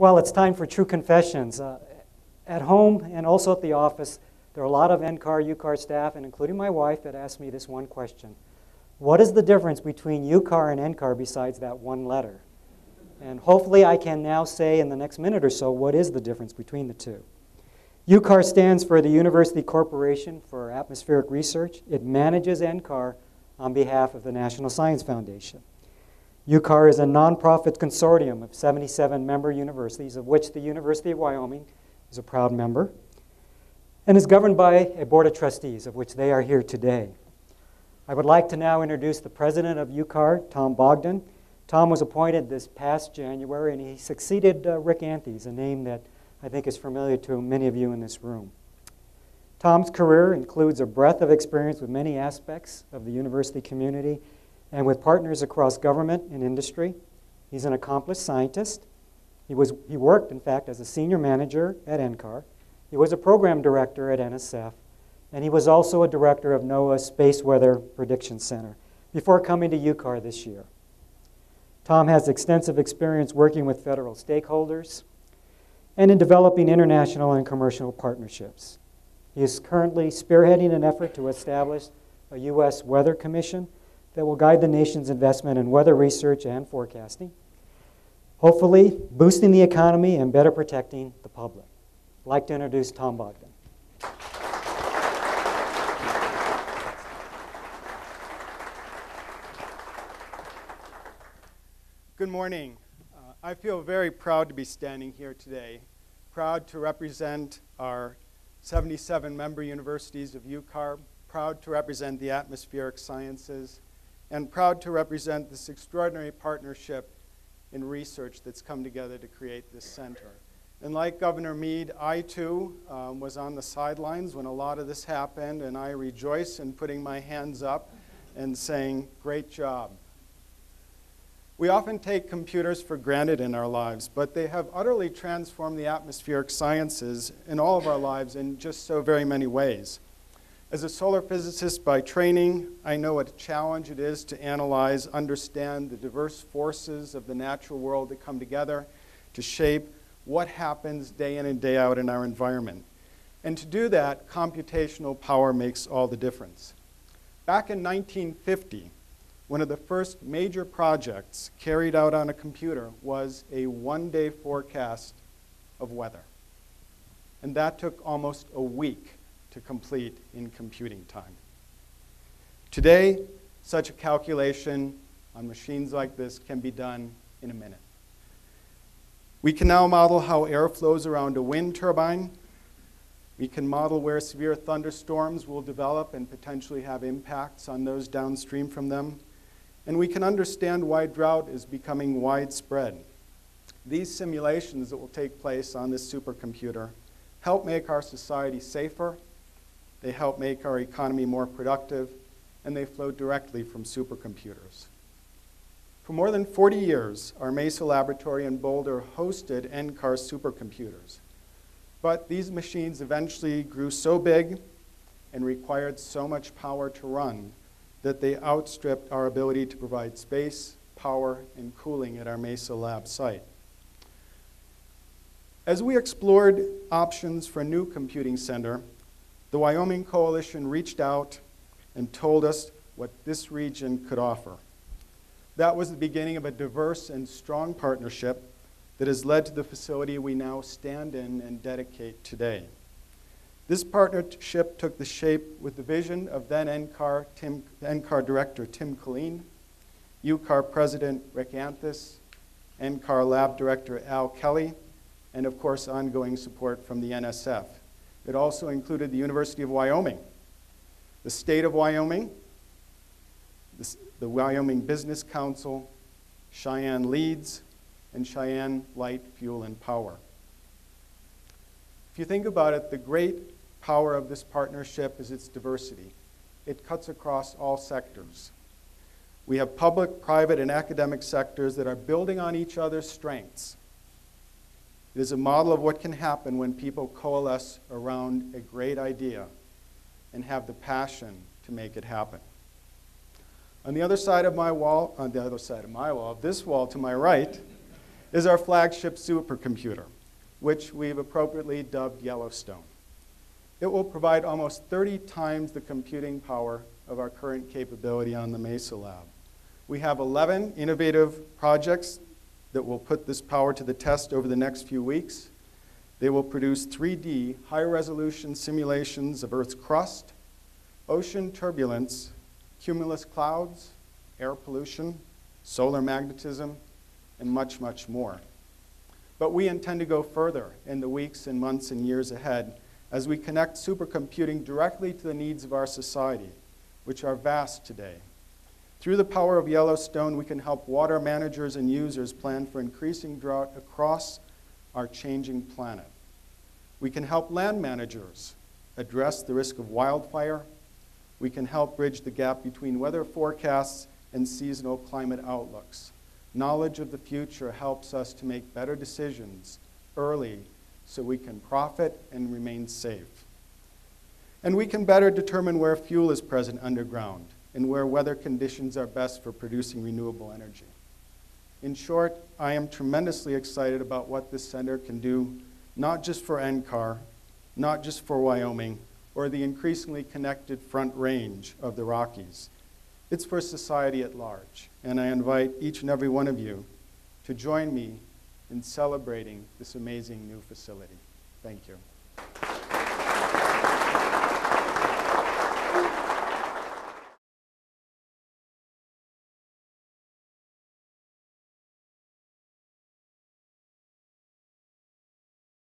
Well, it's time for true confessions. At home and also at the office, there are a lot of NCAR, UCAR staff, and including my wife, that ask me this one question. What is the difference between UCAR and NCAR besides that one letter? And hopefully I can now say in the next minute or so what is the difference between the two. UCAR stands for the University Corporation for Atmospheric Research. It manages NCAR on behalf of the National Science Foundation. UCAR is a nonprofit consortium of 77 member universities, of which the University of Wyoming is a proud member, and is governed by a board of trustees, of which they are here today. I would like to now introduce the president of UCAR, Tom Bogdan. Tom was appointed this past January, and he succeeded Rick Anthes, a name that I think is familiar to many of you in this room. Tom's career includes a breadth of experience with many aspects of the university community and with partners across government and industry. He's an accomplished scientist. He worked, in fact, as a senior manager at NCAR. He was a program director at NSF, and he was also a director of NOAA's Space Weather Prediction Center before coming to UCAR this year. Tom has extensive experience working with federal stakeholders and in developing international and commercial partnerships. He is currently spearheading an effort to establish a U.S. Weather Commission that will guide the nation's investment in weather research and forecasting, hopefully boosting the economy and better protecting the public. I'd like to introduce Tom Bogdan. Good morning. I feel very proud to be standing here today, proud to represent our 77 member universities of UCAR, proud to represent the atmospheric sciences, and proud to represent this extraordinary partnership in research that's come together to create this center. And like Governor Mead, I too was on the sidelines when a lot of this happened, and I rejoice in putting my hands up and saying, great job. We often take computers for granted in our lives, but they have utterly transformed the atmospheric sciences in all of our lives in just so very many ways. As a solar physicist by training, I know what a challenge it is to analyze, understand the diverse forces of the natural world that come together to shape what happens day in and day out in our environment. And to do that, computational power makes all the difference. Back in 1950, one of the first major projects carried out on a computer was a one-day forecast of weather. And that took almost a week to complete in computing time. Today, such a calculation on machines like this can be done in a minute. We can now model how air flows around a wind turbine. We can model where severe thunderstorms will develop and potentially have impacts on those downstream from them. And we can understand why drought is becoming widespread. These simulations that will take place on this supercomputer help make our society safer, they help make our economy more productive, and they flow directly from supercomputers. For more than 40 years, our Mesa laboratory in Boulder hosted NCAR supercomputers. But these machines eventually grew so big and required so much power to run that they outstripped our ability to provide space, power, and cooling at our Mesa lab site. As we explored options for a new computing center, the Wyoming Coalition reached out and told us what this region could offer. That was the beginning of a diverse and strong partnership that has led to the facility we now stand in and dedicate today. This partnership took the shape with the vision of then NCAR Director Tim Killeen, UCAR President Rick Anthes, NCAR Lab Director Al Kelly, and of course ongoing support from the NSF. It also included the University of Wyoming, the state of Wyoming, the Wyoming Business Council, Cheyenne Leads, and Cheyenne Light, Fuel, and Power. If you think about it, the great power of this partnership is its diversity. It cuts across all sectors. We have public, private, and academic sectors that are building on each other's strengths. It is a model of what can happen when people coalesce around a great idea and have the passion to make it happen. On the other side of my wall, this wall to my right, is our flagship supercomputer, which we've appropriately dubbed Yellowstone. It will provide almost 30 times the computing power of our current capability on the Mesa Lab. We have 11 innovative projects that will put this power to the test over the next few weeks. They will produce 3D high-resolution simulations of Earth's crust, ocean turbulence, cumulus clouds, air pollution, solar magnetism, and much, much more. But we intend to go further in the weeks and months and years ahead as we connect supercomputing directly to the needs of our society, which are vast today. Through the power of Yellowstone, we can help water managers and users plan for increasing drought across our changing planet. We can help land managers address the risk of wildfire. We can help bridge the gap between weather forecasts and seasonal climate outlooks. Knowledge of the future helps us to make better decisions early so we can profit and remain safe. And we can better determine where fuel is present underground and where weather conditions are best for producing renewable energy. In short, I am tremendously excited about what this center can do, not just for NCAR, not just for Wyoming, or the increasingly connected Front Range of the Rockies. It's for society at large, and I invite each and every one of you to join me in celebrating this amazing new facility. Thank you.